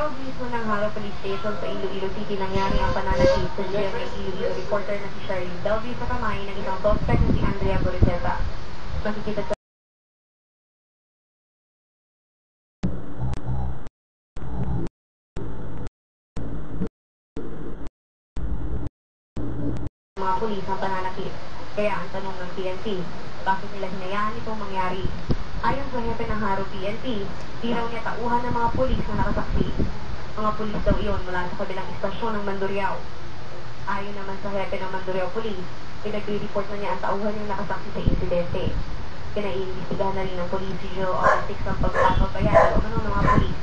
loob mismo ng Haro Police Station sa Iloilo City nangyari ang pananakit sa GMA Iloilo reporter na si Charlene Delby sa kamay ng isang suspect na si Andrea Gorizeta. Makikita sa mga pulis ang pananakit. Kaya ang tanong ng PNP, bakit nila hinayaan itong mangyari? Ayon sa hepe ng Haro PNP, di raw niya tauhan ng mga pulis na nakasaksi. Mga pulis daw iyon mula sa kabilang istasyon ng Mandurriao. Ayon naman sa hepe ng Mandurriao Police, pinagre-report na niya ang tauhan yung nakasaksi sa insidente. Pinaiimbestigahan na rin ng Police Office ng pagpapabayaan o ng mga pulis.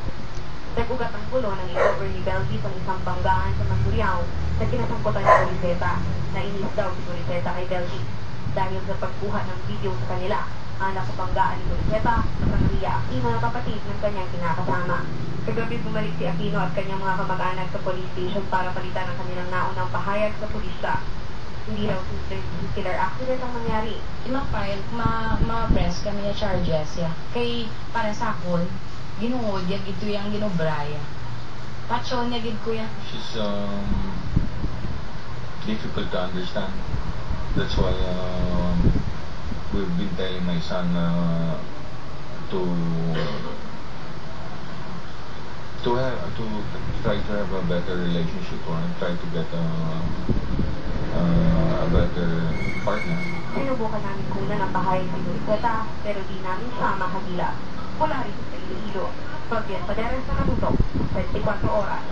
Nag-ugat ang gulo ng i-cover ni Belvis ang isang banggaan sa Mandurriao na kinasangkutan ni Gorizeta. Nainis daw si Gorizeta kay Belvis dahil sa pagkuha ng video sa kanila. Anak sa banggaan ni Gorizeta na sang Ria Aquino na kapatid ng kanyang kinakasama. Kagabi bumalik si Aquino at kanyang mga kamag-anak sa police station para palitan ang kanilang naunang pahayag sa pulisya. Hindi raw killer accident ang nangyari. Ma-file, ma-press kami na charges ya. Kay para sa akon, ginuod ya gito yung ginubraya. Patson niya gid kuya. She's difficult to understand. That's why we've been telling my son to try to have a better relationship or try to get a better partner. Sinubukan namin kunan ang pahayag ni Gorizeta pero di namin siya makagila. Mula rito sa Iloilo, Fabian Paderes na natutok, 24 oras.